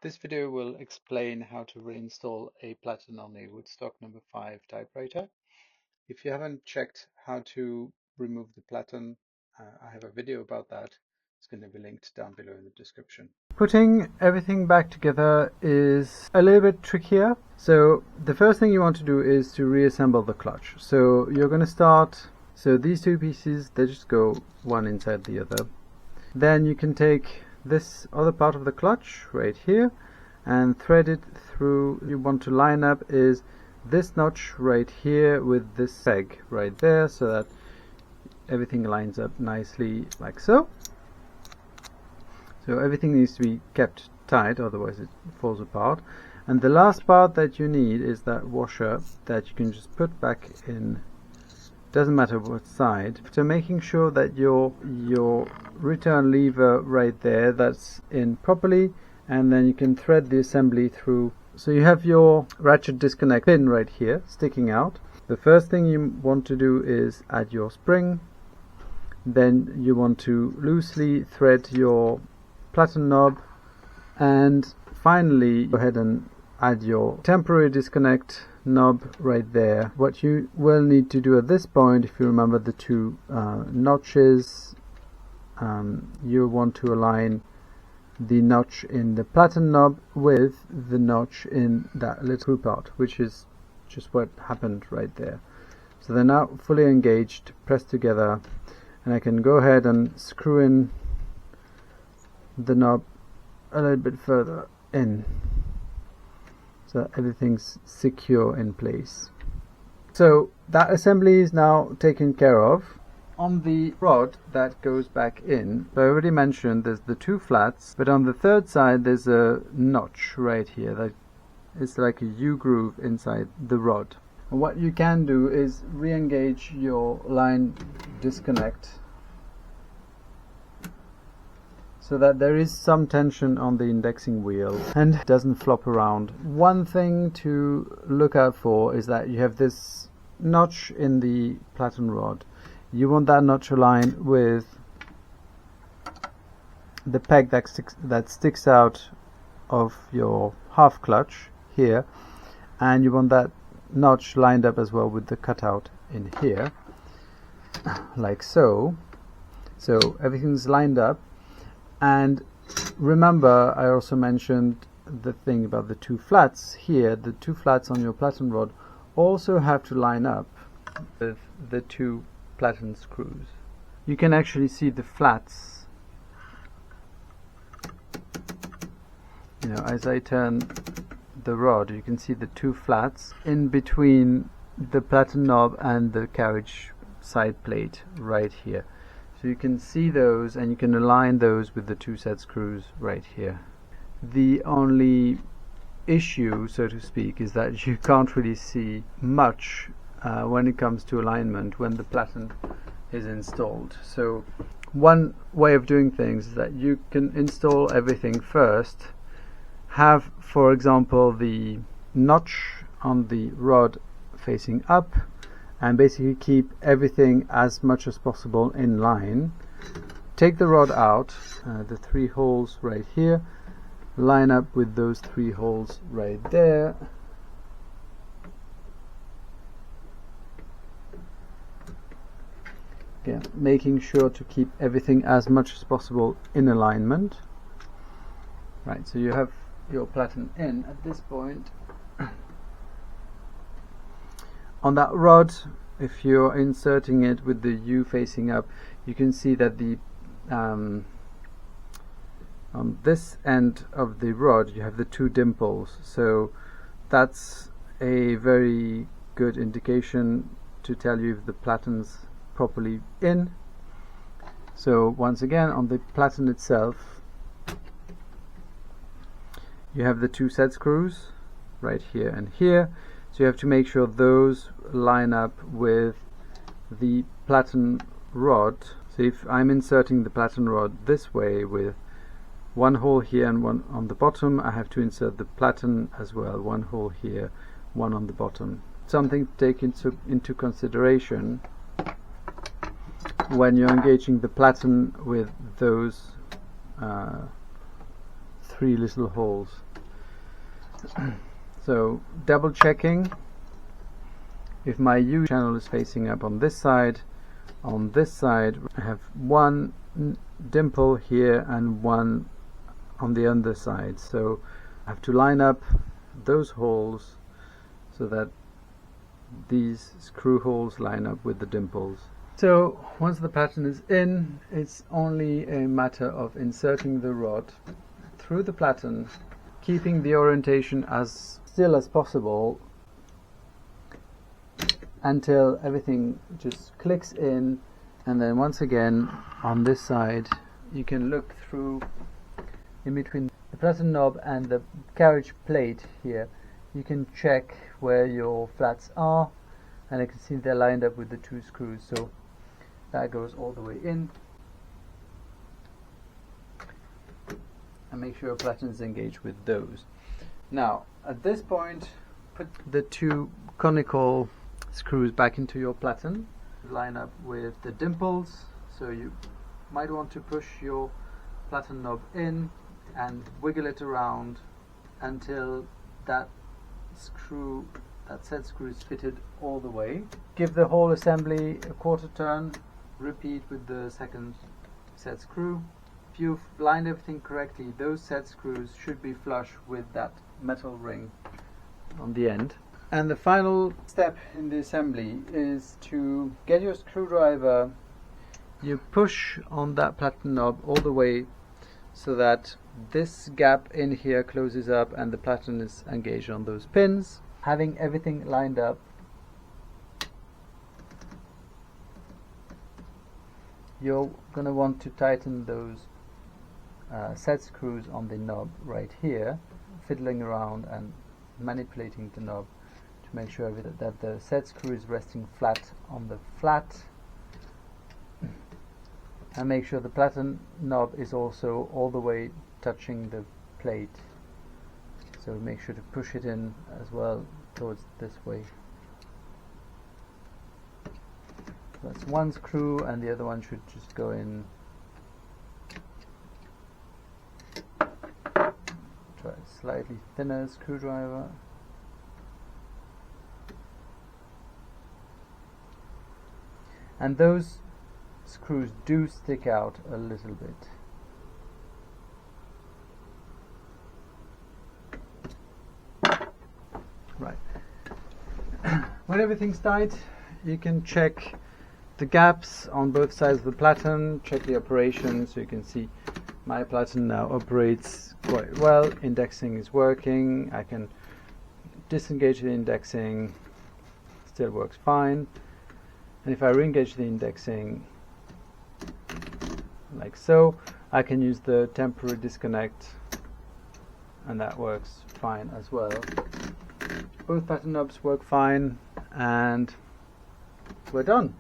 This video will explain how to reinstall a platen on a Woodstock #5 typewriter. If you haven't checked how to remove the platen, I have a video about that. It's going to be linked down below in the description. Putting everything back together is a little bit trickier. So the first thing you want to do is to reassemble the clutch. So you're going to start, so these two pieces, they just go one inside the other. Then you can take this other part of the clutch right here and thread it through. You want to line up is this notch right here with this peg right there, so that everything lines up nicely like so. So everything needs to be kept tight, otherwise it falls apart. And the last part that you need is that washer that you can just put back in. Doesn't matter what side. So making sure that your return lever right there, that's in properly, and then you can thread the assembly through. So you have your ratchet disconnect pin right here sticking out. The first thing you want to do is add your spring. Then you want to loosely thread your platen knob, and finally go ahead and add your temporary disconnect knob right there. What you will need to do at this point, if you remember the two notches, you want to align the notch in the platen knob with the notch in that little part, which is just what happened right there. So they're now fully engaged, pressed together, and I can go ahead and screw in the knob a little bit further in, so everything's secure in place. So that assembly is now taken care of. On the rod that goes back in, I already mentioned there's the two flats, but on the third side there's a notch right here that is like a U-groove inside the rod. And what you can do is re-engage your line disconnect so that there is some tension on the indexing wheel and it doesn't flop around. One thing to look out for is that you have this notch in the platen rod. You want that notch aligned with the peg that sticks out of your half clutch here, and you want that notch lined up as well with the cutout in here, like so. So everything's lined up. And remember, I also mentioned the thing about the two flats here. The two flats on your platen rod also have to line up with the two platen screws. You can actually see the flats, as I turn the rod, you can see the two flats in between the platen knob and the carriage side plate right here. So you can see those, and you can align those with the two set screws right here. The only issue, so to speak, is that you can't really see much when it comes to alignment when the platen is installed. So one way of doing things is that you can install everything first, have, for example, the notch on the rod facing up, and basically keep everything as much as possible in line. Take the rod out, the three holes right here, line up with those three holes right there. Again, making sure to keep everything as much as possible in alignment. Right, so you have your platen in at this point. On that rod, if you're inserting it with the U facing up, you can see that the on this end of the rod you have the two dimples. So that's a very good indication to tell you if the platen's properly in. So once again, on the platen itself, you have the two set screws right here and here. So you have to make sure those line up with the platen rod. So if I'm inserting the platen rod this way with one hole here and one on the bottom, I have to insert the platen as well, one hole here, one on the bottom. Something to take into consideration when you're engaging the platen with those 3 little holes. So double checking if my U channel is facing up on this side. On this side I have one dimple here and one on the other side, so I have to line up those holes so that these screw holes line up with the dimples. So once the pattern is in, it's only a matter of inserting the rod through the platen, keeping the orientation as still as possible until everything just clicks in, and then once again on this side you can look through in between the platen knob and the carriage plate here. You can check where your flats are, and I can see they're lined up with the 2 screws, so that goes all the way in. And make sure your platen is engaged with those. Now at this point, put the 2 conical screws back into your platen, line up with the dimples, so you might want to push your platen knob in and wiggle it around until that set screw is fitted all the way. Give the whole assembly a quarter turn, repeat with the second set screw. If you've lined everything correctly, those set screws should be flush with that metal ring on the end. And the final step in the assembly is to get your screwdriver. You push on that platen knob all the way so that this gap in here closes up and the platen is engaged on those pins. Having everything lined up, you're going to want to tighten those set screws on the knob right here, fiddling around and manipulating the knob to make sure that the set screw is resting flat on the flat, and make sure the platen knob is also all the way touching the plate, so make sure to push it in as well towards this way. So that's one screw, and the other one should just go in. Try a slightly thinner screwdriver. And those screws do stick out a little bit. Right. When everything's tight, you can check the gaps on both sides of the platen, check the operation, so you can see my platen now operates quite well. Indexing is working. I can disengage the indexing, still works fine. And if I re-engage the indexing like so, I can use the temporary disconnect, and that works fine as well. Both platen knobs work fine, and we're done.